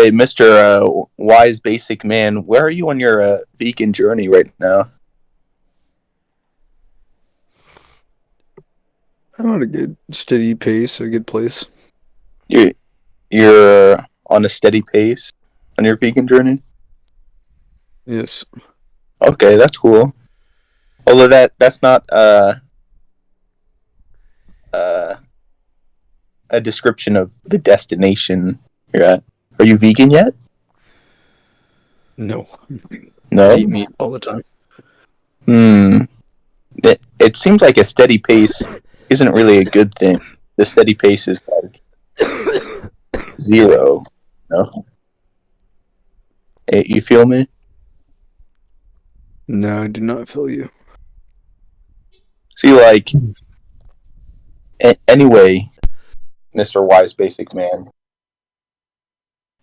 Anyway, Mr. Wise Basic Man, where are you on your vegan journey right now? I'm at a good steady pace, a good place. You're on a steady pace on your vegan journey? Yes. Okay, that's cool. Although that's not uh, a description of the destination you're at. Are you vegan yet? No. No? I eat meat all the time. It seems like a steady pace isn't really a good thing. The steady pace is like 0. No? Hey, you feel me? No, I do not feel you. See, like, anyway, Mr. Wise Basic Man,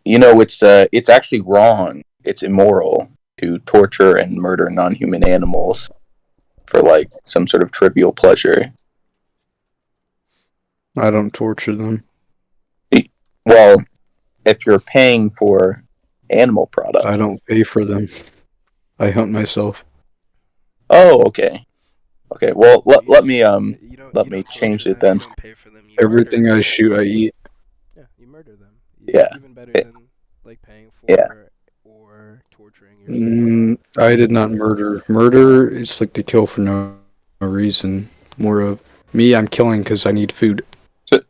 it's actually wrong. It's immoral to torture and murder non-human animals for like some sort of trivial pleasure. I don't torture them. Well, if you're paying for animal products. I don't pay for them. I hunt myself. Oh, okay. Okay, well, let me change it then. Everything I shoot, I eat. Yeah, you murder them. Yeah. Even better than like paying for or torturing yourself. I did not murder. Murder is like to kill for no reason. More of me, I'm killing because I need food.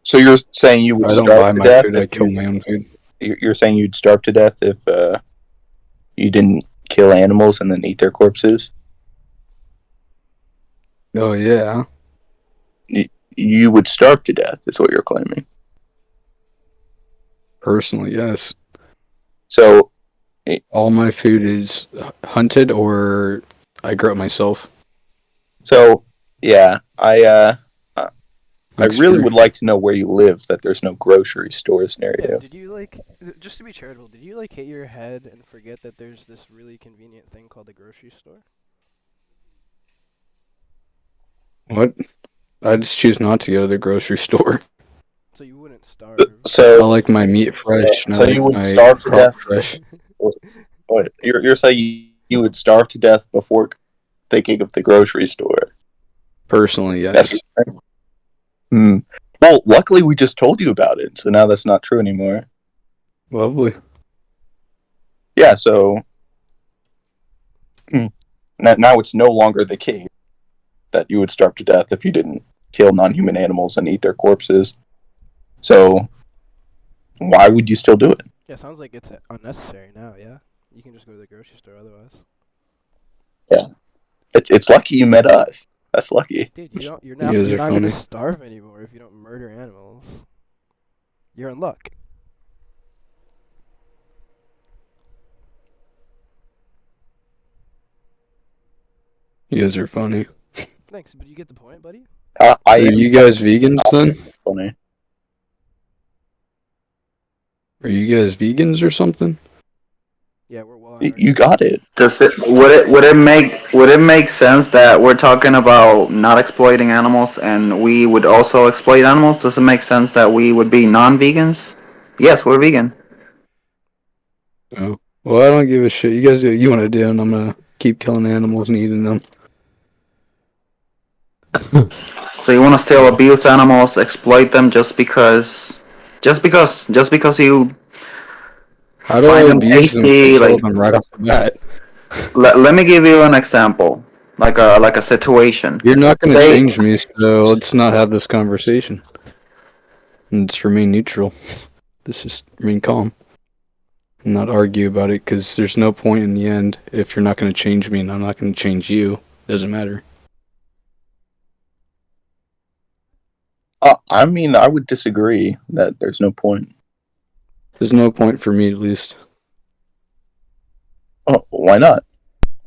So you're saying you would I don't starve buy to my death? food. I kill my own food. You're saying you'd starve to death if you didn't kill animals and then eat their corpses? Oh yeah. You would starve to death, is what you're claiming. Personally, yes. So all my food is hunted or I grow it myself. So yeah, I really would like to know where you live, that there's no grocery stores near you. Did you just to be charitable, did you hit your head and forget that there's this really convenient thing called the grocery store? What? I just choose not to go to the grocery store. So you wouldn't starve. So I like my meat fresh. So you would starve to death fresh. What? You're saying you would starve to death before thinking of the grocery store? Personally, yes. Well, luckily we just told you about it, so now that's not true anymore. Lovely. Yeah, so now it's no longer the case that you would starve to death if you didn't kill non-human animals and eat their corpses. So why would you still do it? Yeah, sounds like it's unnecessary now, yeah? You can just go to the grocery store otherwise. Yeah. It's lucky you met us. That's lucky. Dude, you're not going to starve anymore if you don't murder animals. You're in luck. You guys are funny. Thanks, but you get the point, buddy? Are you guys vegans then? Funny. Are you guys vegans or something? Yeah, we're well. You got it. Would it make sense that we're talking about not exploiting animals and we would also exploit animals? Does it make sense that we would be non-vegans? Yes, we're vegan. Oh. Well, I don't give a shit. You guys do what you want to do, and I'm gonna keep killing animals and eating them. So you want to still abuse animals, exploit them just because you How do find I them tasty? Like them right off the bat. Let me give you an example, like a situation. You're not going to change me, so let's not have this conversation. Let's remain neutral. Let's just remain calm. And not argue about it, because there's no point in the end if you're not going to change me and I'm not going to change you. It doesn't matter. I mean, I would disagree that there's no point. There's no point for me, at least. Oh, why not?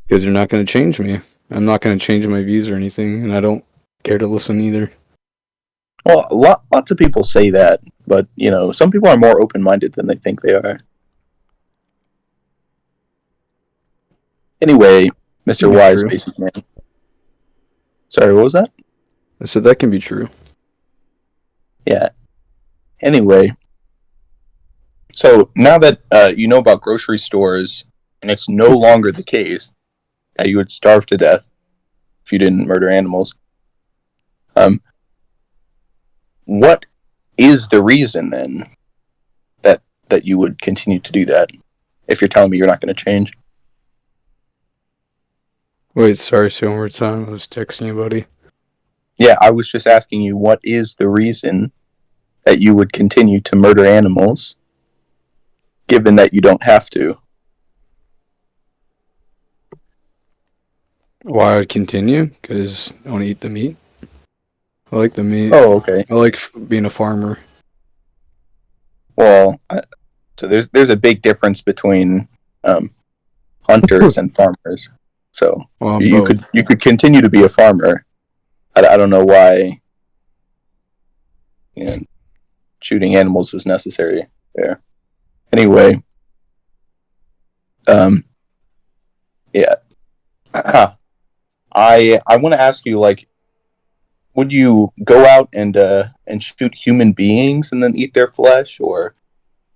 Because you're not going to change me. I'm not going to change my views or anything, and I don't care to listen either. Well, lots of people say that, but, some people are more open-minded than they think they are. Anyway, Mr. Wise, Basic Man. Sorry, what was that? I said that can be true. Yeah. Anyway, So now that you know about grocery stores, and it's no longer the case that you would starve to death if you didn't murder animals, what is the reason then that you would continue to do that? If you're telling me you're not going to change. Wait, sorry, say one more time. I was texting you, buddy. Yeah, I was just asking you, what is the reason that you would continue to murder animals, given that you don't have to? Why I would continue? Because I want to eat the meat. I like the meat. Oh, okay. I like being a farmer. Well, so there's a big difference between hunters and farmers. So Well, I'm you both. could continue to be a farmer. I don't know why shooting animals is necessary there. Anyway, yeah. I want to ask you, like, would you go out and shoot human beings and then eat their flesh, or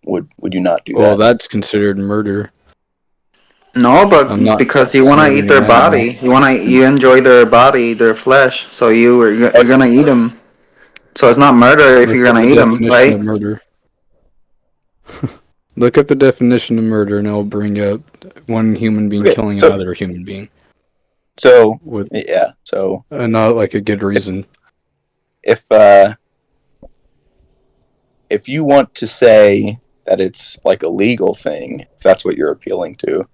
would you not do Well, that? that's considered murder. No, but I'm not because you wanna eat murdering their an animal. body, you enjoy their body, their flesh, so you're gonna eat them. So it's not murder if Look you're up gonna the eat them, definition right? of murder. Look up the definition of murder, and it'll bring up one human being Okay, killing so- another human being with Yeah. So not like a good reason. if you want to say that it's like a legal thing, if that's what you're appealing to,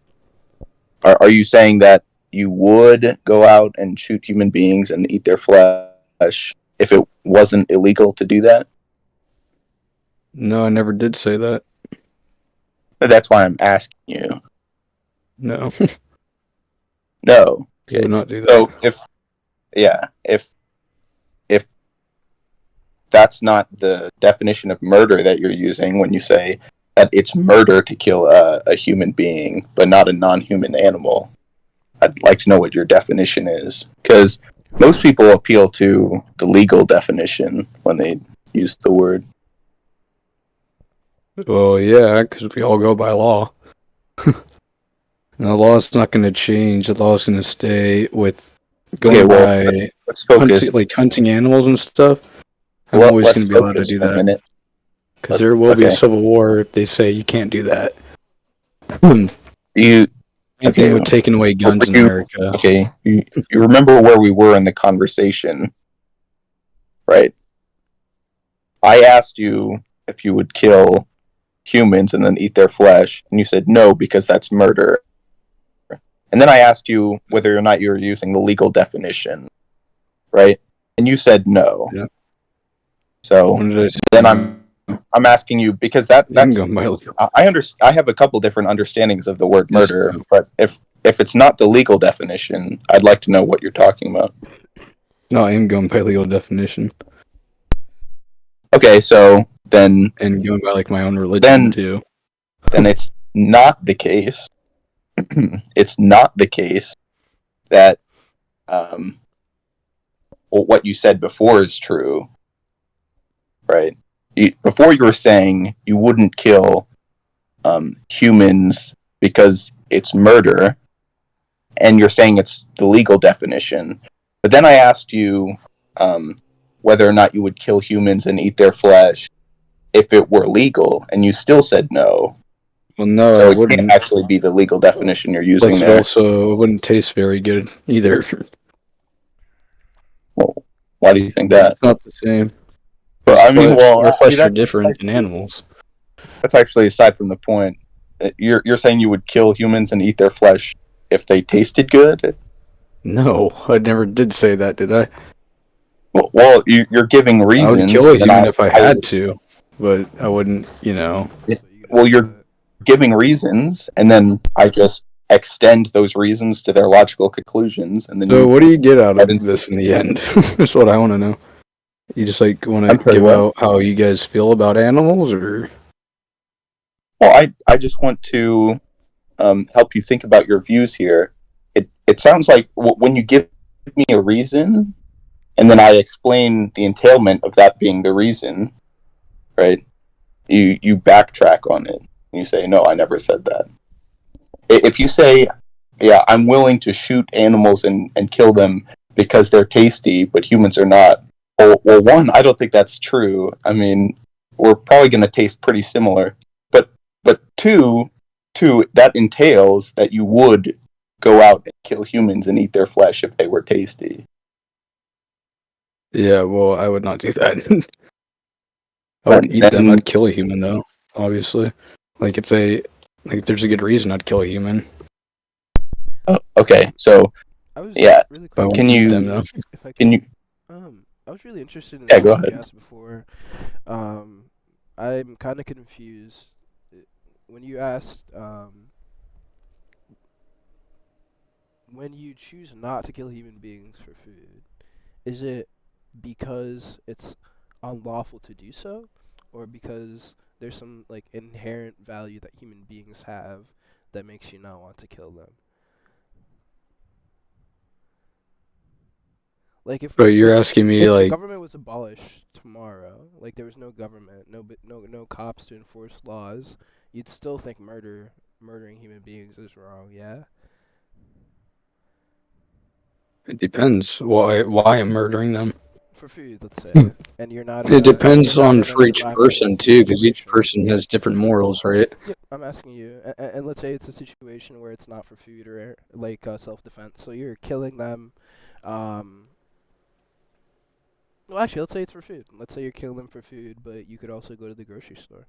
are you saying that you would go out and shoot human beings and eat their flesh if it wasn't illegal to do that? No, I never did say that. That's why I'm asking you. No, No. I would not do that. So if that's not the definition of murder that you're using when you say that it's murder to kill a human being but not a non-human animal, I'd like to know what your definition is, because most people appeal to the legal definition when they use the word. Well, yeah, because we all go by law. And the law's not going to change. The law's going to stay with going Okay, well, by let's focus. hunting animals and stuff. I'm Well, always let's going to be allowed to focus do for a that. minute. Because there will be a Okay. civil war if they say you can't do that. Do you Anything Okay. with taking away guns in you- America. Okay, you remember where we were in the conversation, right? I asked you if you would kill humans and then eat their flesh, and you said no because that's murder. And then I asked you whether or not you were using the legal definition, right? And you said no. Yeah. So When did I say then no? I'm asking you, because I'm that's going by legal. I have a couple different understandings of the word Yes, murder, no. but if it's not the legal definition, I'd like to know what you're talking about. No, I am going by legal definition. Okay, so then And going by like my own religion Then- too. it's not the case. It's not the case that what you said before is true, right? Before you were saying you wouldn't kill humans because it's murder, and you're saying it's the legal definition. But then I asked you whether or not you would kill humans and eat their flesh if it were legal, and you still said no. Well, no, So I it wouldn't. can't actually be the legal definition you're using Plus, it there. also wouldn't taste very good either. Well, why do you think that? It's not the same. Well, I mean, Our flesh are that's different than animals. That's actually aside from the point. You're saying you would kill humans and eat their flesh if they tasted good? No, I never did say that, did I? Well, you're giving reasons. I would kill a that human if I had to, but I wouldn't, you know. Well, you're giving reasons, and then I just extend those reasons to their logical conclusions, and then So, what do you get out I of didn't- this in the end? That's what I want to know. You just like want I'm to sorry, give what? out how you guys feel about animals, or Well, I just want to help you think about your views here. It sounds like when you give me a reason, and then I explain the entailment of that being the reason, right? You backtrack on it. And you say, no, I never said that. If you say, yeah, I'm willing to shoot animals and kill them because they're tasty, but humans are not. Well, one, I don't think that's true. I mean, we're probably going to taste pretty similar. But two, that entails that you would go out and kill humans and eat their flesh if they were tasty. Yeah, well, I would not do that. I wouldn't eat them. I'd kill a human, though, obviously. Like, if there's a good reason I'd kill a human. Okay, so, yeah. Really quick, But I Can won't eat you- them, though. if I Can you... I was really interested in Yeah, the go question you ahead. asked before. I'm kind of confused. When you asked, when you choose not to kill human beings for food, is it because it's unlawful to do so, or because there's some like inherent value that human beings have that makes you not want to kill them? Like if But you're asking me, if the like, government was abolished tomorrow, like there was no government, no cops to enforce laws, you'd still think murdering human beings is wrong, yeah? it depends why I'm murdering them. For food, let's say, and you're not. It depends you're not on in for a each survival person, too, because each situation. person has different morals, right? Yep, I'm asking you, and let's say it's a situation where it's not for food or like self-defense, so you're killing them. Well, actually, let's say it's for food. Let's say you're killing them for food, but you could also go to the grocery store.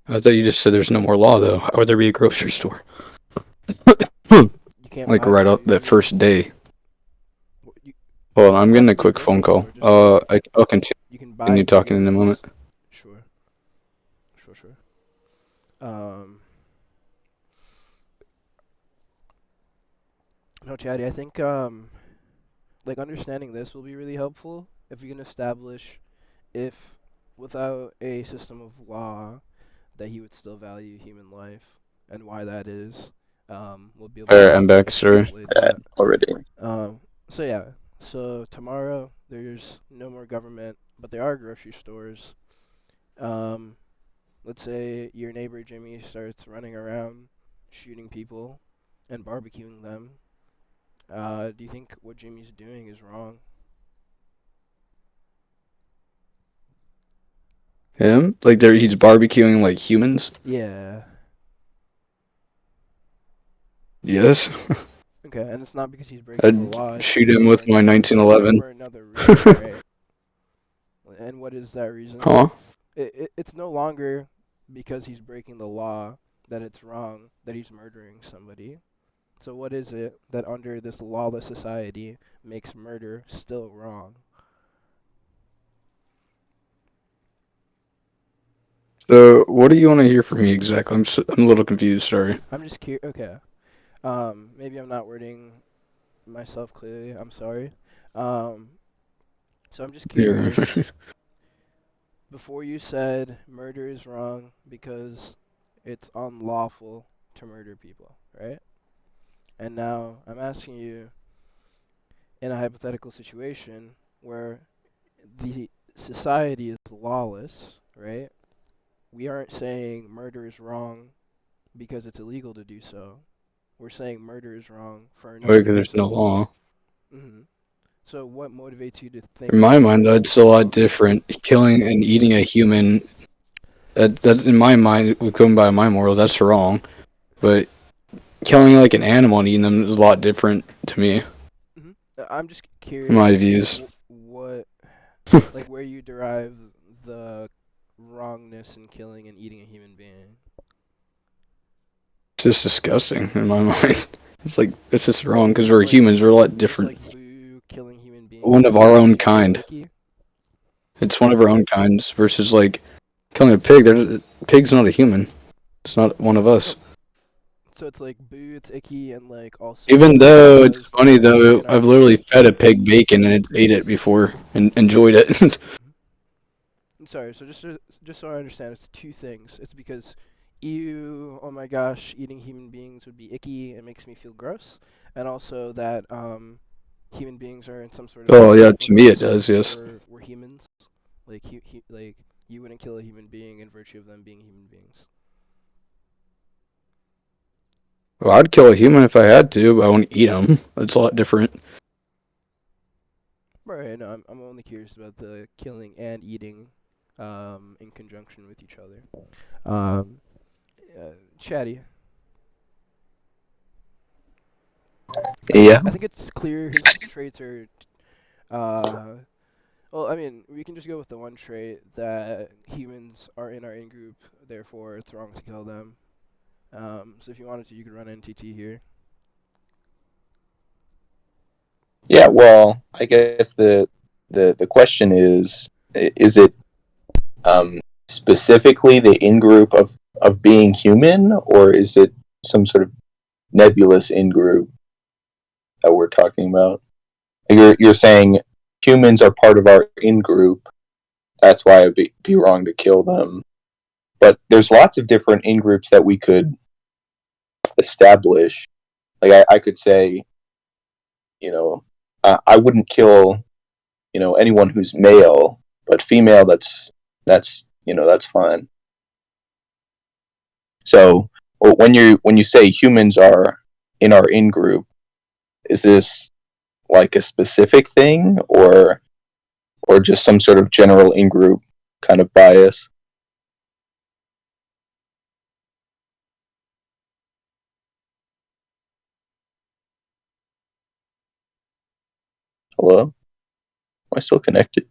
I thought you just said there's no more law, though. How would there be a grocery store? You can't Like, buy right up that food. first day. You, Hold on, I'm doesn't getting have a to be quick phone grocery call. store, just I'll continue you can buy talking in a moment. goods. Sure. No, Chaddie, I think like understanding this will be really helpful if you can establish if without a system of law that he would still value human life and why that is. We'll be able Alright, to I'm back, sorry. extrapolate that. Already. So yeah, so tomorrow there's no more government, but there are grocery stores. Let's say your neighbor Jimmy starts running around shooting people and barbecuing them. Do you think what Jimmy's doing is wrong? Him? Like, he's barbecuing, like, humans? Yeah. Yes. Okay, and it's not because he's breaking the law. I'd it's shoot him with my for 1911. another reason, right? And what is that reason? Huh? It's no longer because he's breaking the law that it's wrong that he's murdering somebody. So what is it that under this lawless society makes murder still wrong? So, what do you want to hear from me exactly? I'm a little confused, sorry. I'm just curious. Okay. Maybe I'm not wording myself clearly. I'm sorry. So I'm just curious. Before you said murder is wrong because it's unlawful to murder people, right? And now I'm asking you, in a hypothetical situation where the society is lawless, right? We aren't saying murder is wrong because it's illegal to do so. We're saying murder is wrong for no Because there's reason. no law. Mm-hmm. So what motivates you to think? In my mind, that's a lot different. Killing and eating a human, that's in my mind, going by my morals, that's wrong. But killing like an animal and eating them is a lot different to me. Mm-hmm. I'm just curious. In my views. What, like, where you derive the wrongness in killing and eating a human being? It's just disgusting in my mind. It's just wrong because we're humans. We're a lot different. Like boo, killing human beings. One of our own makes you feel kind. icky? It's one of our own kinds versus like killing a pig. Pig's not a human. It's not one of us. So it's like boo, it's icky, and like also. Even though it's because funny it's though, in our I've literally nature. fed a pig bacon and it's ate it before and enjoyed it. I'm sorry. So just so I understand, it's two things. It's because, ew, oh my gosh, eating human beings would be icky. It makes me feel gross, and also that human beings are in some sort of. Oh yeah, conflict to with me it us. does. Yes. We're humans, like like You wouldn't kill a human being in virtue of them being human beings. Well, I'd kill a human if I had to, but I wouldn't eat them. That's a lot different. Right. No, I'm only curious about the killing and eating, in conjunction with each other. Chatty. Yeah. I think it's clear his traits are. Well, I mean, we can just go with the one trait that humans are in our in group, therefore it's wrong to kill them. So if you wanted to, you could run NTT here. Yeah. Well, I guess the question is it specifically the in group of being human, or is it some sort of nebulous in group that we're talking about? You're saying humans are part of our in group. That's why it'd be wrong to kill them. But there's lots of different in groups that we could establish. Like I could say, you know, I wouldn't kill, anyone who's male, but female. That's fine. So when you say humans are in our in group, is this like a specific thing, or just some sort of general in group kind of bias? Hello? Am I still connected?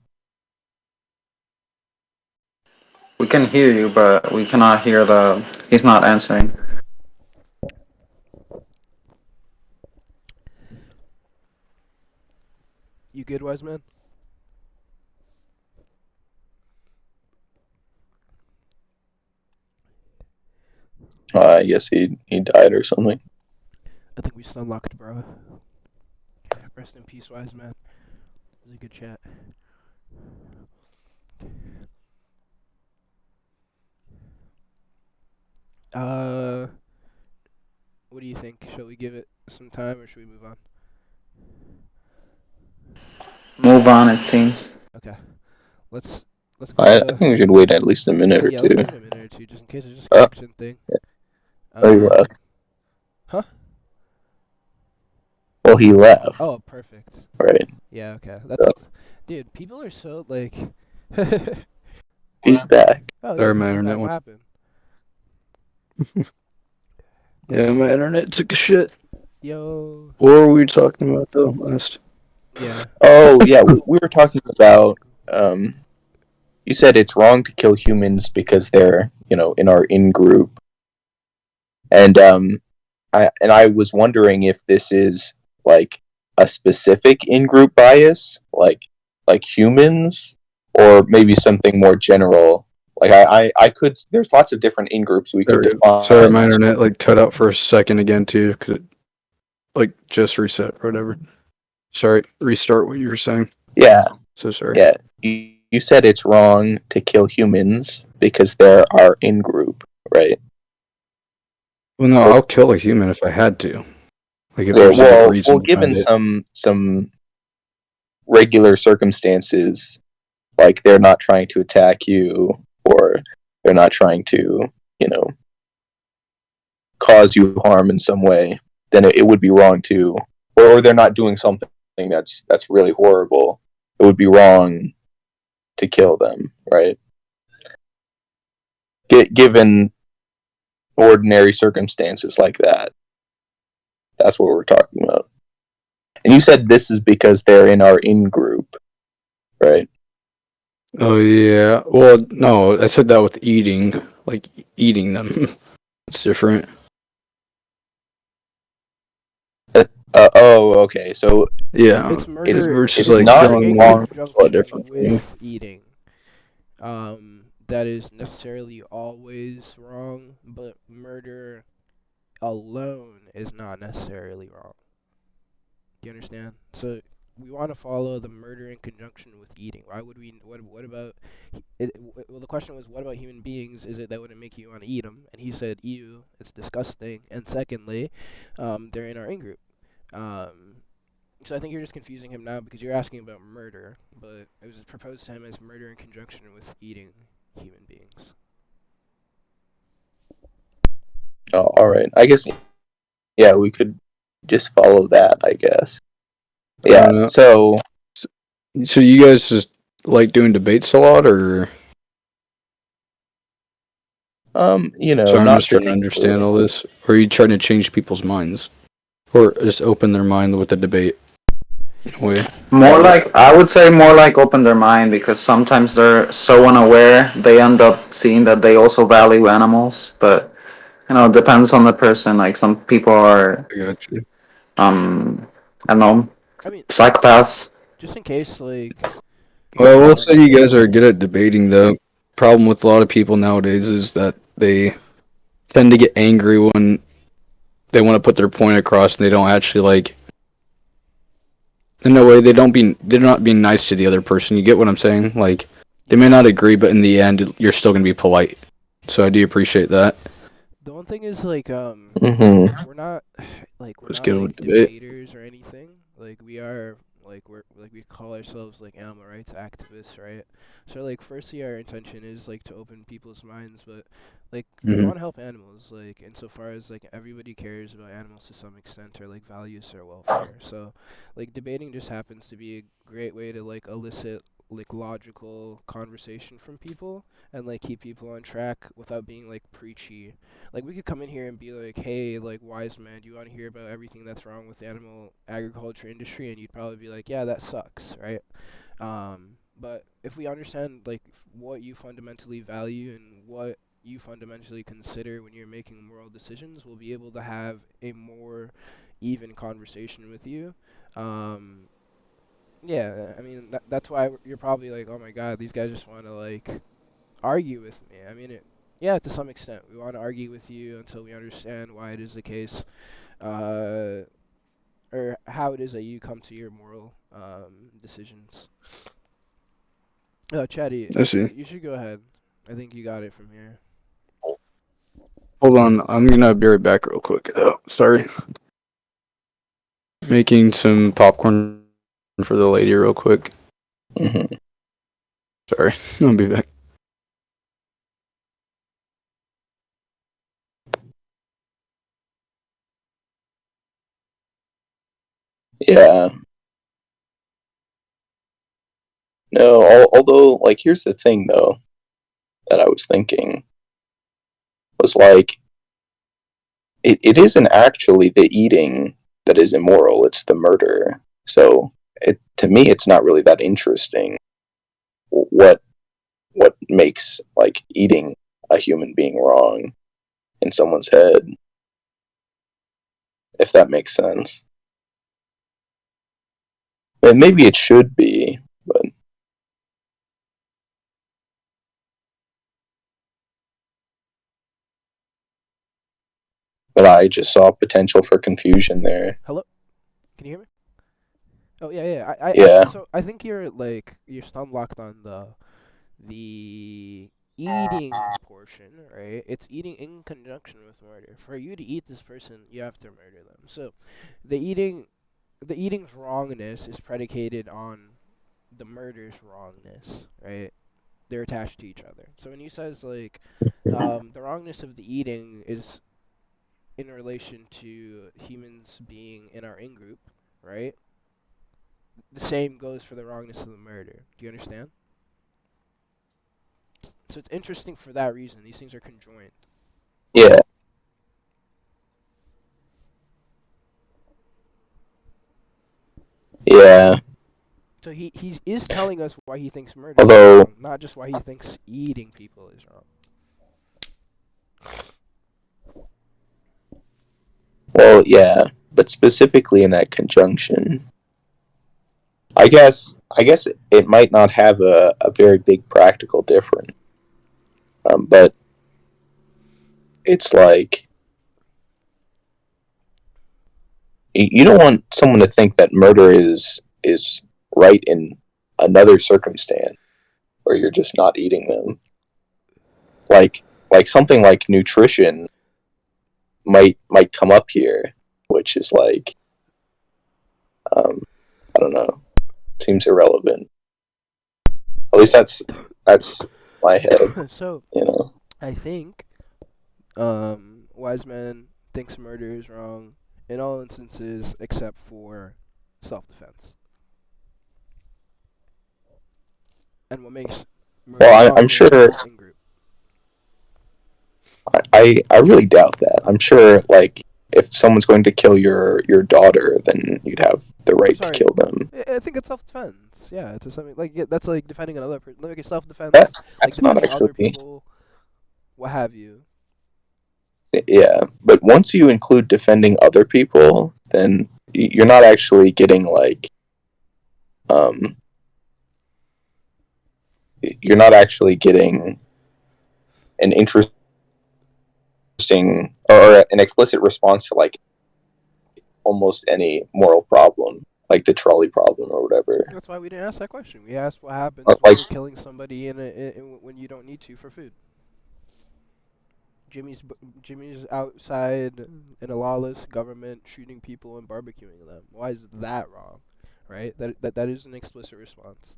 We can hear you, but we cannot hear the. He's not answering. You good, wise man? I guess he died or something. I think we sunlocked, bro. Rest in peace, wise man. It was a good chat. What do you think? Shall we give it some time, or should we move on? Move on, it seems. Okay. Let's I go. think we should wait at least a minute or Yeah, let's two. give it a minute or two, just in case it's just a Oh, connection thing. he left. Huh? Well, he left, Oh, perfect. right? Yeah, okay. That's So, dude. People are so like. he's back. Oh Sorry, yeah, my he's internet back. What went. happened? Yeah, my internet took a shit. Yo. What were we talking about though last? Yeah. Oh, yeah, we were talking about. You said it's wrong to kill humans because they're, in our in group, and I was wondering if this is like a specific in group bias, like humans, or maybe something more general. Like I could. There's lots of different in groups we could Sorry, my define. internet like cut out for a second again too, because it like just reset or whatever. Sorry, restart what you were saying. Yeah, So sorry. yeah. You said it's wrong to kill humans because they're our in group, right? Well, no, I'll kill a human if I had to. Like if Okay, there's a good well, reason given behind it. some regular circumstances, like they're not trying to attack you, or they're not trying to, you know, cause you harm in some way, then it would be wrong to, or they're not doing something that's really horrible. It would be wrong to kill them, right? Given ordinary circumstances like that, that's what we're talking about. And you said this is because they're in our in group, right? Oh yeah. Well, no, I said that with eating, like eating them. It's different. Oh, okay. So Yeah. It's it's murder. Versus it's It's like not murder killing in them. wrong. A conjunction different thing. with eating. That is necessarily always wrong, but murder alone is not necessarily wrong. Do you understand? So we want to follow the murder in conjunction with eating. Why would we? What about? Well, the question was, what about human beings? Is it that wouldn't make you want to eat them? And he said, ew, it's disgusting. And secondly, they're in our in group. Um, so I think you're just confusing him now because you're asking about murder, but it was proposed to him as murder in conjunction with eating human beings. Oh, all right. I guess, yeah, we could just follow that, I guess. Yeah, so... So you guys just like doing debates a lot, or? So I'm not just trying to understand particularly. all this. Or are you trying to change people's minds? Or just open their mind with the debate? In a way. More like, I would say more like open their mind, because sometimes they're so unaware, they end up seeing that they also value animals. But, it depends on the person. Like, some people are, I got you. I don't know, I mean, psychopaths. just in case, like, Well, we'll say you guys are good at debating, though. Problem with a lot of people nowadays is that they tend to get angry when they want to put their point across and they don't actually, like, in a way, they're not being nice to the other person. You get what I'm saying? Like, they may not agree, but in the end, you're still going to be polite. So I do appreciate that. the one thing is, like, Mm-hmm. we're not like Let's get with debate. debaters or anything. Like, we are we call ourselves like animal rights activists, right? So like, firstly, our intention is like to open people's minds, but like we Mhm. want to help animals, like insofar as like everybody cares about animals to some extent or like values their welfare. So like debating just happens to be a great way to like elicit like logical conversation from people and like keep people on track without being like preachy. Like we could come in here and be like, hey, like wise man, do you want to hear about everything that's wrong with the animal agriculture industry? And you'd probably be like, yeah, that sucks, right? But if we understand like what you fundamentally value and what you fundamentally consider when you're making moral decisions, we'll be able to have a more even conversation with you. Um, yeah, I mean that's why you're probably like, oh my god, these guys just want to like argue with me. I mean, yeah, to some extent, we want to argue with you until we understand why it is the case, uh, or how it is that you come to your moral decisions. Chatty, I see. you should go ahead. I think you got it from here. Hold on, I'm gonna be right back real quick. Oh, sorry. Making some popcorn for the lady real quick. Mm-hmm. Sorry, I'll be back. Yeah. No, although, like, here's the thing, though, that I was thinking was like, it isn't actually the eating that is immoral, it's the murder. So, to me, it's not really that interesting what makes, like, eating a human being wrong in someone's head, if that makes sense. And maybe it should be, but I just saw potential for confusion there. Hello, can you hear me? Oh yeah, yeah. Yeah. So I think you're stun locked on the eating portion, right? It's eating in conjunction with murder. For you to eat this person, you have to murder them. So the eating's wrongness is predicated on the murder's wrongness, right? They're attached to each other. So when he says like the wrongness of the eating is in relation to humans being in our in group, right? The same goes for the wrongness of the murder. Do you understand? So it's interesting for that reason. These things are conjoined. Yeah. Yeah. So he is telling us why he thinks murder Although- is wrong, not just why he thinks eating people is wrong. Well, yeah, but specifically in that conjunction, I guess it might not have a very big practical difference, but it's like you don't want someone to think that murder is right in another circumstance where you're just not eating them. Like something like nutrition might come up here, which is like I don't know, seems irrelevant. At least that's my head. So You know. I think wise man thinks murder is wrong in all instances except for self-defense. And what makes murder Well, wrong I'm is sure. in group. I really doubt that. I'm sure, like, if someone's going to kill your daughter, then you'd have the I'm right to sorry. kill them. I think it's self-defense. Yeah, it's something like that's like defending another person. Like self-defense, That's like that's not defending actually. other people, what have you. Yeah, but once you include defending other people, then you're not actually getting like um you're not actually getting an interesting or an explicit response to like almost any moral problem, like the trolley problem or whatever. That's why we didn't ask that question. We asked what happens when Like you're killing somebody when you don't need to for food. Jimmy's outside in a lawless government shooting people and barbecuing them. Why is that wrong? Right? That is an explicit response.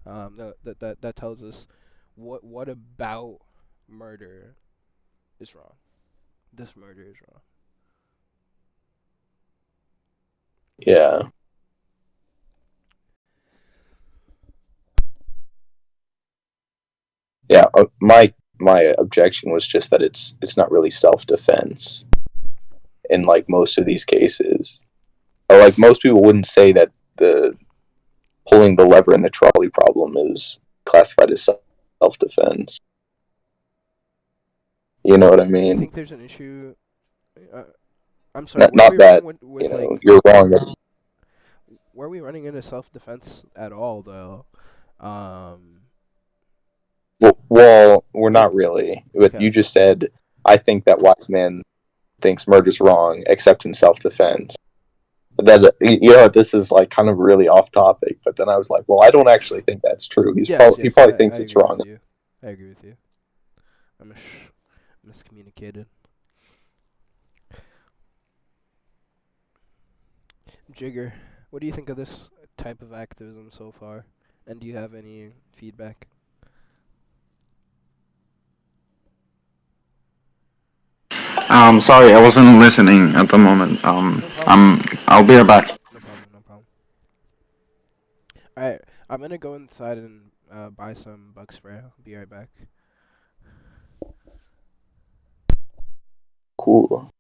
That tells us what about murder is wrong. This murder is wrong. yeah, yeah. My objection was just that it's not really self defense in like most of these cases. Or, like most people wouldn't say that the pulling the lever in the trolley problem is classified as self defense. You know what I Do you mean? think there's an issue? Uh, I'm sorry. Where are Not we running that with like? you're wrong. That, Where are we running into self-defense at all though? Um. well, we're Like not really. But okay. you just said I think that wise man thinks murder's wrong, except in self defense. That this is like kind of really off topic. But then I was like, well, I don't actually think that's true. Yes. He Yes. probably I thinks it's agree wrong. with you. I agree with you. I'm miscommunicated. Jigger, what do you think of this type of activism so far? And do you have any feedback? Sorry, I wasn't listening at the moment. No problem. I'll be right back. No problem. No problem. Alright, I'm gonna go inside and buy some bug spray. I'll be right back. Cool.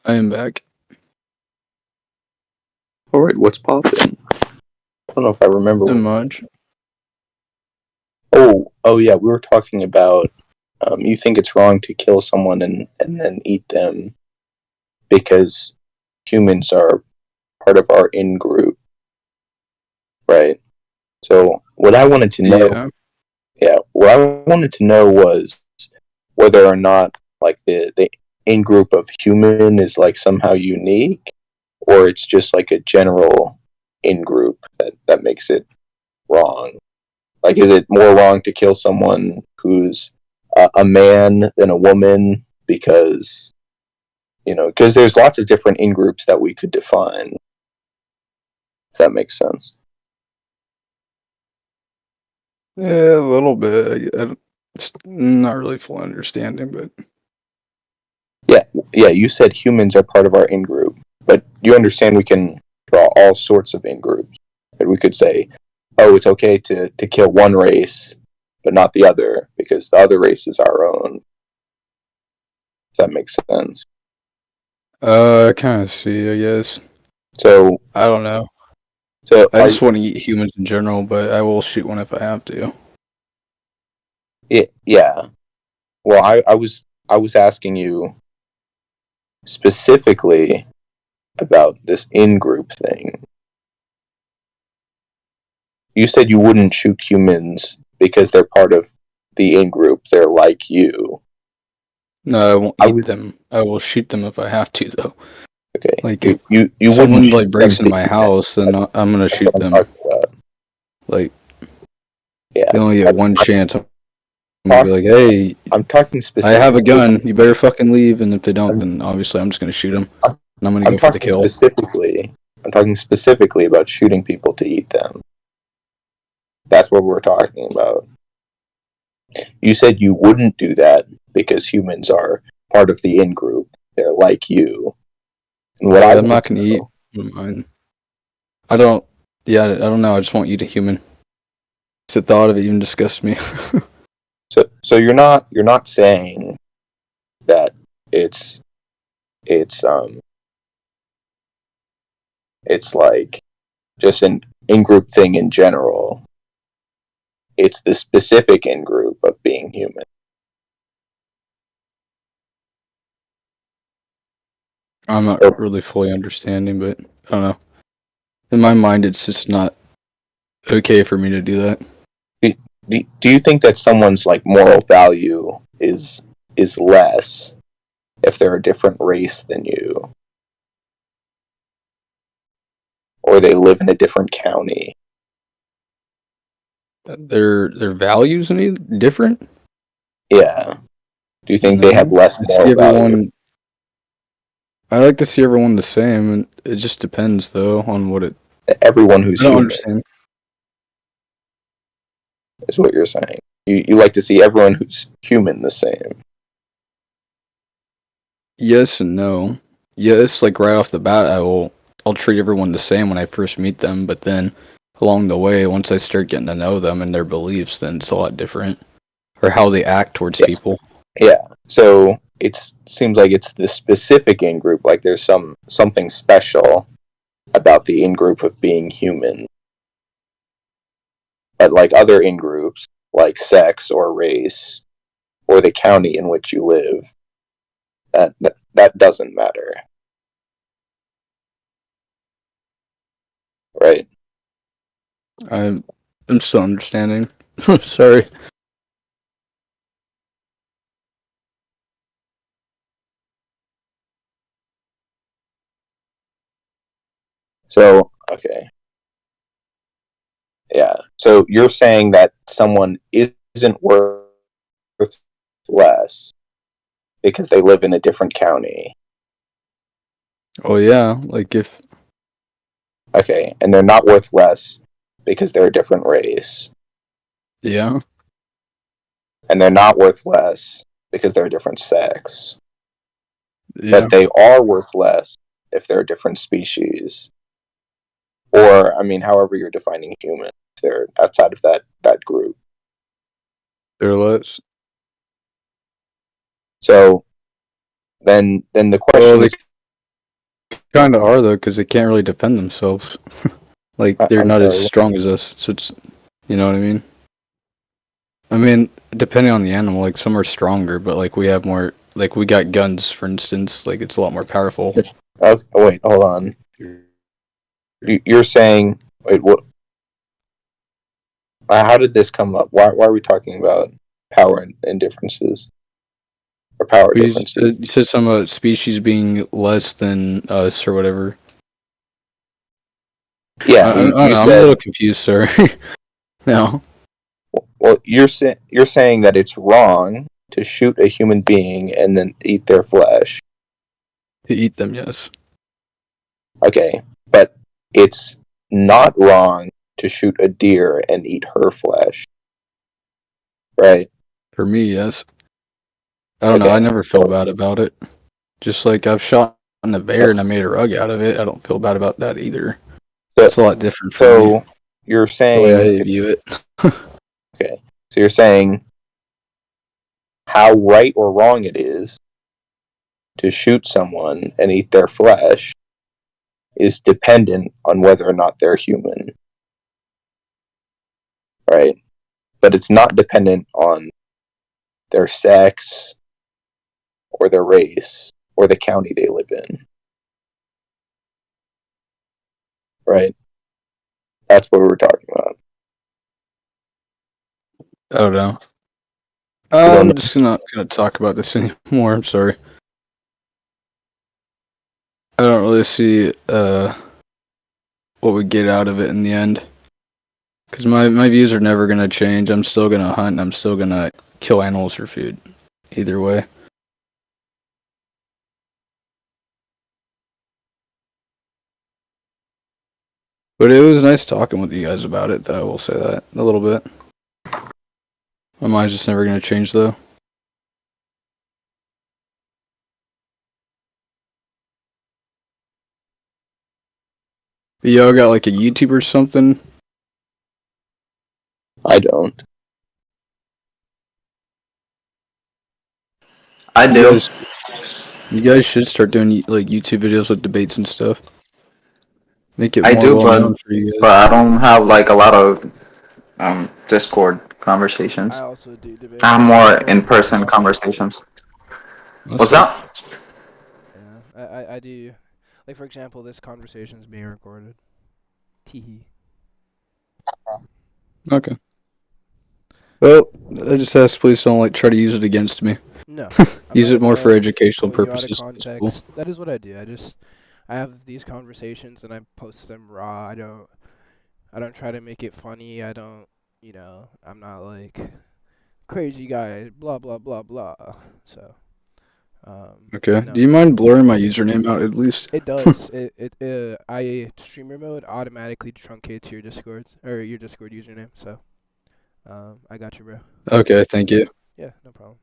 I am back. All right, what's poppin'? I don't know if I remember. Not much. Oh yeah, we were talking about. You think it's wrong to kill someone and then eat them because humans are part of our in group, right? So what I wanted to know, what I wanted to know was whether or not like the in group of human is like somehow unique, or it's just like a general in group that makes it wrong. Like, is it more wrong to kill someone who's a man than a woman because because there's lots of different in groups that we could define. If that makes sense. Yeah, a little bit. Just not really full understanding, but Yeah. You said humans are part of our in group, but you understand we can draw all sorts of in groups. And we could say, oh, it's okay to kill one race, but not the other because the other race is our own. If that makes sense. I kind of see, I guess. So I don't know. I just want to eat humans in general, but I will shoot one if I have to. yeah. Well, I was asking you specifically about this in group thing. You said you wouldn't shoot humans because they're part of the in-group. They're like you. No, I won't eat them. I will shoot them if I have to, though. Okay. Like, if you someone wouldn't like breaks them in my to eat house, then them. I'm gonna That's shoot what I'm them. talking about. Like, Yeah. they only get one chance. I'm gonna be talk- like, hey, I'm talking I specifically. have a gun. You better fucking leave. And if they don't, then obviously I'm just gonna shoot them. And I'm gonna go for the kill. I'm talking specifically about shooting people to eat them. That's what we're talking about. You said you wouldn't do that because humans are part of the in-group. They're like you. And what I'm not gonna eat mine. I don't. Yeah, I don't know. I just won't eat a human. The thought of it even disgusts me. So you're not saying that it's like just an in-group thing in general. It's the specific in-group of being human. I'm not really fully understanding, but I don't know. In my mind, it's just not okay for me to do that. Do you think that someone's like moral value is less if they're a different race than you, or they live in a different county? Their values any different? Yeah. Do you think No. they have less moral value? I like to see everyone the same, and it just depends though on what it. Everyone who's I don't human understand. is what you're saying. You like to see everyone who's human the same. Yes and no. Yes, like right off the bat, I'll treat everyone the same when I first meet them, but then along the way, once I start getting to know them and their beliefs, then it's a lot different, or how they act towards people. Yeah. So it seems like it's the specific in group. Like there's something special about the in group of being human. But like other in groups, like sex or race or the county in which you live, that doesn't matter. Right? I'm still understanding. Sorry. So, okay. Yeah. So you're saying that someone isn't worth less because they live in a different county. Oh yeah, like if Okay, and they're not worth less because they're a different race. yeah, And they're not worth less because they're a different sex. yeah, But they are worth less if they're a different species. Or, I mean, however you're defining human, if they're outside of that group. they're less. So then the question is, Kind of are though, because they can't really defend themselves. Like they're I'm not as sorry. strong as us, so it's, you know what I mean. I mean, depending on the animal, like some are stronger, but like we have more. Like we got guns, for instance. Like it's a lot more powerful. Oh, wait, hold on. You're saying, wait, what? How did this come up? Why are we talking about power and differences? Or power differences? You said some species being less than us or whatever. Yeah, I don't know. you I'm a said. little confused, sir. No, Well, you're saying that it's wrong to shoot a human being and then eat their flesh. to eat them, yes. Okay, but it's not wrong to shoot a deer and eat her flesh, right? For me, yes. I don't know. I never feel bad about it. Just like I've shot a bear and I made a rug out of it. I don't feel bad about that either. It's a lot different for me. So you're The way I saying, view it. okay, so you're saying how right or wrong it is to shoot someone and eat their flesh is dependent on whether or not they're human, right? But it's not dependent on their sex or their race or the county they live in, right? That's what we were talking about. Oh no. don't I'm just not gonna talk about this anymore. I'm sorry. I don't really see what we get out of it in the end. Because my views are never gonna change. I'm still gonna hunt. And I'm still gonna kill animals for food. Either way. But it was nice talking with you guys about it, though. I will say that a little bit. My mind's just never gonna change, though. But y'all got like a YouTube or something? I don't. I do. You guys should start doing like YouTube videos with debates and stuff. Make it I more do, well known for you but guys. I don't have like a lot of Discord I conversations. also do I have debates. more in-person conversations. That's What's that? Yeah, I do. Like, for example, this conversation is being recorded. Teehee. okay. Well, I just ask, please don't like try to use it against me. No. I'm Use not it more for gonna educational point you out of purposes. That's cool. context. That is what I do. I have these conversations and I post them raw. I don't try to make it funny. I don't, I'm not like crazy guy, blah blah blah blah. So, Okay. no. Do you mind blurring my username out at least? It does. Streamer mode automatically truncates your Discord's or your Discord username. So, I got you, bro. Okay, thank you. Yeah, no problem.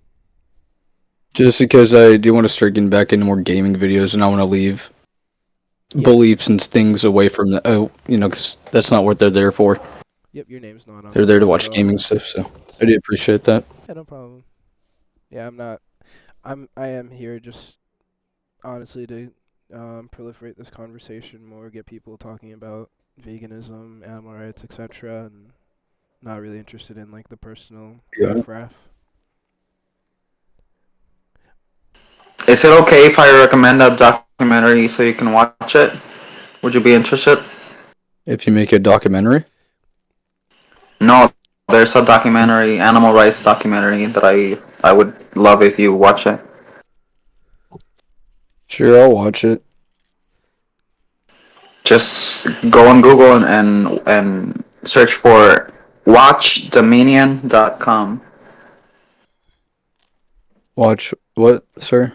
Just because I do want to start getting back into more gaming videos, and I want to leave Yeah. beliefs and things away from the because that's not what they're there for. Yep, your name's not on. They're there to Discord watch at all. gaming stuff, so I do appreciate that. Yeah, no problem. Yeah, I'm not. I am here just honestly to proliferate this conversation more, get people talking about veganism, animal rights, etc., and not really interested in like the personal Yeah. riffraff. Is it okay if I recommend a documentary so you can watch it? Would you be interested? If you make a documentary, No, there's a documentary, animal rights documentary that I would love if you watch it. sure, I'll watch it. Just go on Google and search for watchdominion.com. Watch what, sir?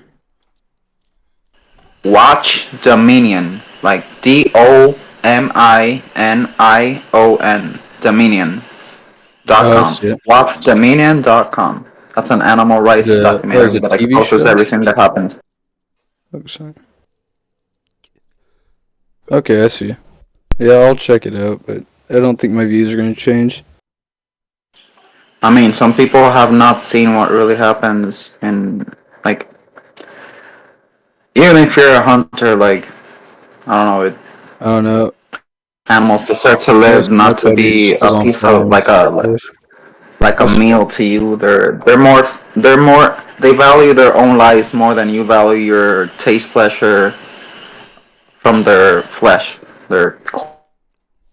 Watch Dominion, like DOMINION, Oh, I Dominion.com. see it. Watchdominion.com. That's an animal rights Is documentary it that a TV exposes show? everything that happened. Okay, I see. Yeah, I'll check it out, but I don't think my views are going to change. I mean, some people have not seen what really happens, and like, even if you're a hunter, like, I don't know, I don't know. animals deserve to live, Most of my not to buddies be live a on piece of farms. like a Most, meal to you. They value their own lives more than you value your taste pleasure from their flesh, their I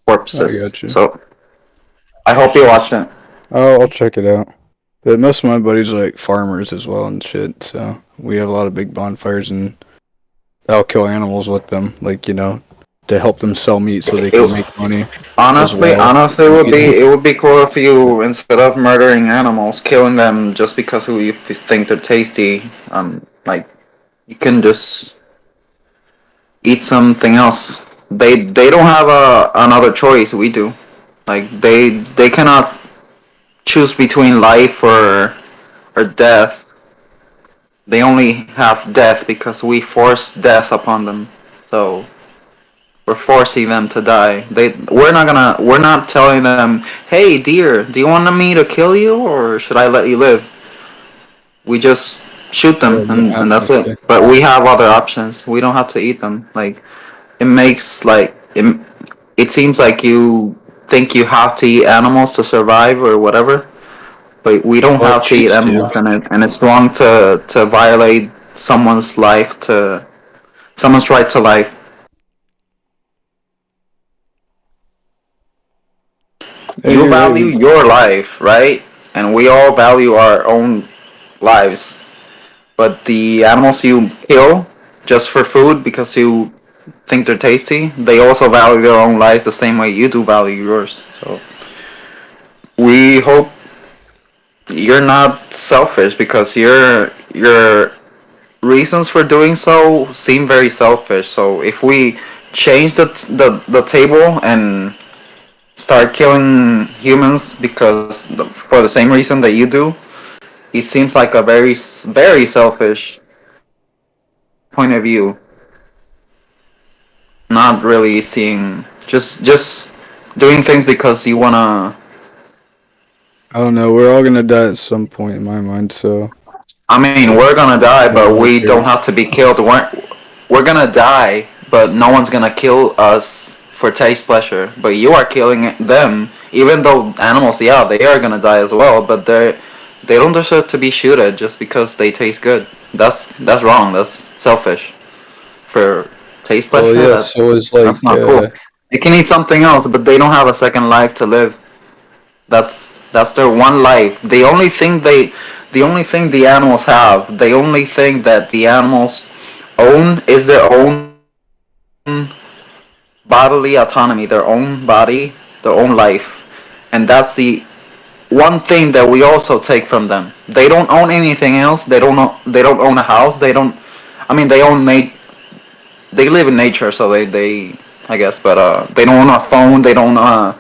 corpses. got you. So I hope you watch it. I'll check it out. But most of my buddies are like farmers as well and shit, so we have a lot of big bonfires and I'll kill animals with them, like, to help them sell meat so they can make money as well. Honestly, it would be cool if you, instead of murdering animals, killing them just because you think they're tasty, like you can just eat something else. They don't have another choice. We do. Like they cannot choose between life or death. They only have death because we force death upon them. So we're forcing them to die. We're not telling them, hey dear, do you want me to kill you or should I let you live? We just shoot them and that's it. But we have other options. We don't have to eat them. Like it makes it seems like you think you have to eat animals to survive or whatever. But we don't Well, I have to eat choose to. animals, and it's wrong to violate someone's right to life. Hey, You you're value right. your life, right? and we all value our own lives. But the animals you kill just for food because you think they're tasty, they also value their own lives the same way you do value yours. So we hope you're not selfish because your reasons for doing so seem very selfish. So if we change the table and start killing humans because for the same reason that you do, it seems like a very selfish point of view. Not really seeing just doing things because you wanna. I don't know. We're all gonna die at some point in my mind, so I mean, we're gonna die, I don't but really we don't care. have to be killed. We're gonna die, but no one's gonna kill us for taste pleasure. But you are killing them, even though animals, yeah, they are gonna die as well. But they don't deserve to be shooted just because they taste good. That's wrong. That's selfish. For taste Well, pleasure, yeah. So it's that's like, not cool. They can eat something else, but they don't have a second life to live. That's their one life. The only thing the animals have, the only thing that the animals own is their own bodily autonomy, their own body, their own life, and that's the one thing that we also take from them. They don't own anything else. They don't own a house. They don't. I mean, they live in nature, so they I guess, but they don't own a phone. They don't I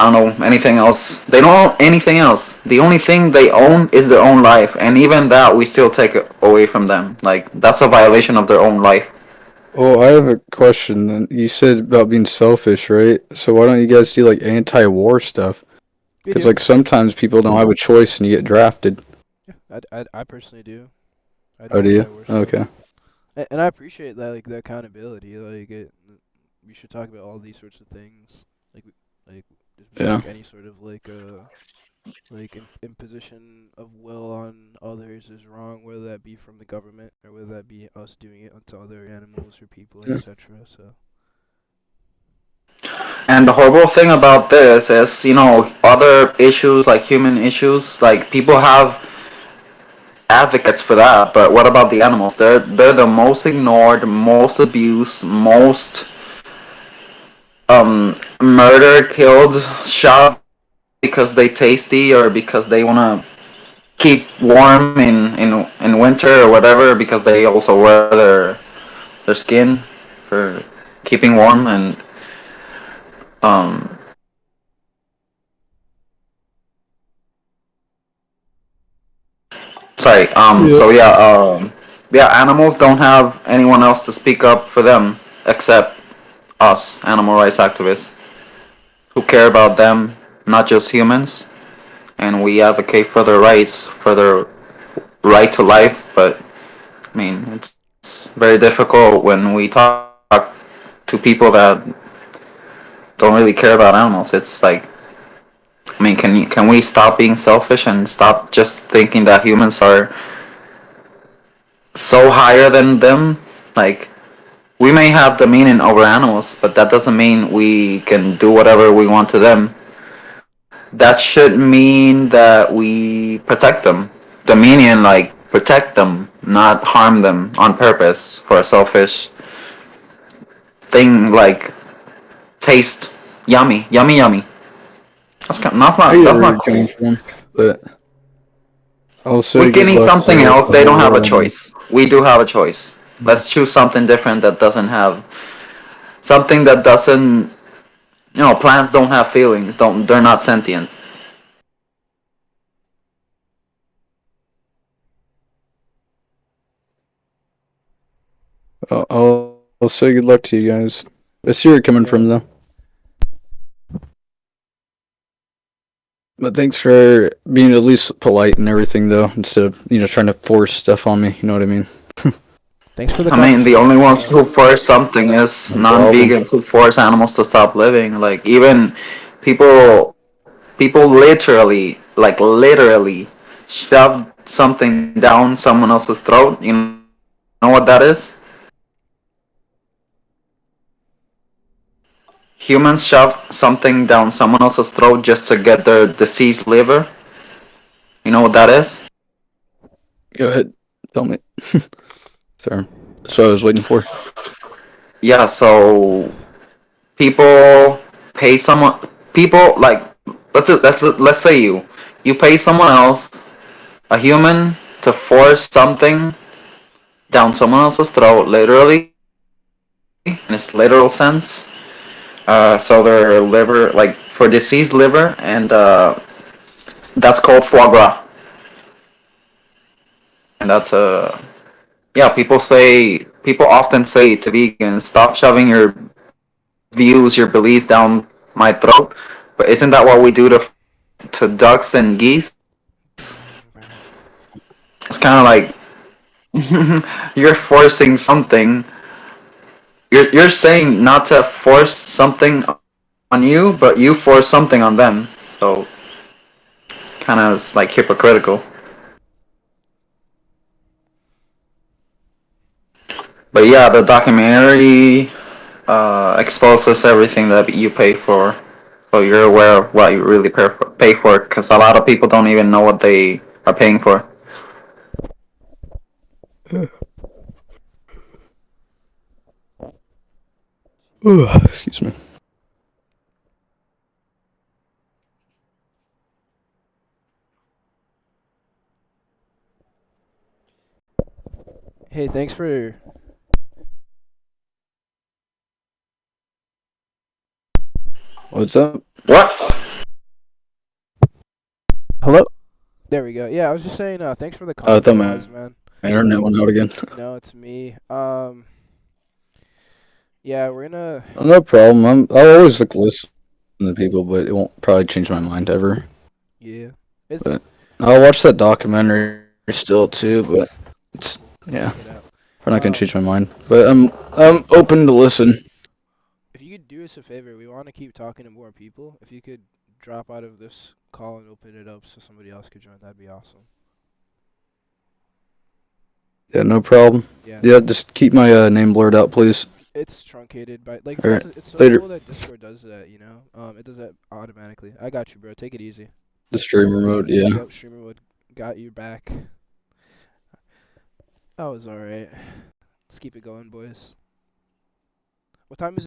don't know anything else. They don't own anything else. The only thing they own is their own life, and even that we still take it away from them. Like that's a violation of their own life. well, I have a question. Then. You said about being selfish, right? So why don't you guys do like anti-war stuff? We Because do. like sometimes people don't have a choice and you get drafted. Yeah, I personally do. I do Oh, do you? anti-war stuff, Okay. and I appreciate that, like the accountability. We should talk about all these sorts of things, like like just be Yeah. like any sort of imposition of will on others is wrong, whether that be from the government or whether that be us doing it onto other animals or people, Yeah. etc. So And the horrible thing about this is, other issues like human issues, like people have advocates for that, but what about the animals? They're the most ignored, most abused, most murdered, killed, shot because they tasty or because they wanna keep warm in winter or whatever because they also wear their skin for keeping warm and um sorry Yeah. so yeah, animals don't have anyone else to speak up for them except us animal rights activists who care about them, not just humans, and we advocate for their rights, for their right to life. But I mean, it's very difficult when we talk to people that don't really care about animals. It's like, I mean, can we stop being selfish and stop just thinking that humans are so higher than them? Like, we may have dominion over animals, but that doesn't mean we can do whatever we want to them. That should mean that we protect them. Dominion, like, protect them, not harm them on purpose for a selfish thing like taste yummy, yummy, yummy. I get That's where not you're coming cool. from, but I'll We say can good eat luck something to else. the They don't whole have a world. choice. We do have a choice. Let's choose something different that doesn't have something that doesn't. Plants don't have feelings. Don't they're not sentient. I'll say good luck to you guys. I see where you're coming yeah, from, though. But thanks for being at least polite and everything, though, instead of trying to force stuff on me. You know what I mean? thanks for the I mean, the only conversation. ones who force something is No problem. non-vegans who force animals to stop living. Like even people literally shove something down someone else's throat. You know what that is? Humans shove something down someone else's throat just to get their diseased liver. You know what that is? Go ahead. Tell me. Sorry. That's what I was waiting for. Yeah, so people pay someone. People like let's say you pay someone else, a human, to force something down someone else's throat, literally, in its literal sense. So their liver, like for diseased liver, and that's called foie gras. And that's yeah. People often say to vegans, stop shoving your views, your beliefs down my throat. But isn't that what we do to ducks and geese? Dang, bro. It's kind of like you're forcing something. You're saying not to force something on you, but you force something on them. So kind of is like hypocritical. But yeah, the documentary exposes everything that you pay for, so you're aware of what you really pay for. Because a lot of people don't even know what they are paying for. Excuse me. Hey, thanks for. What's up? What? Hello? There we go. Yeah, I was just saying, thanks for the Oh, I thought compromise, man. my internet went out again. No, it's me. Yeah, we're gonna. Oh, no problem. I'll always listen to people, but it won't probably change my mind ever. Yeah. It's. But I'll watch that documentary still too. But it's yeah, Check it out. I'm not gonna change my mind. But I'm open to listen. If you could do us a favor, we want to keep talking to more people. If you could drop out of this call and open it up so somebody else could join, that'd be awesome. Yeah, no problem. Yeah. Yeah, just keep my name blurred out, please. It's truncated by like All right. it's so Later. cool that Discord does that, you know. It does that automatically. I got you, bro. Take it easy. The streamer mode. Yeah. Yep, streamer mode got you back. That was alright. Let's keep it going, boys. What time is it?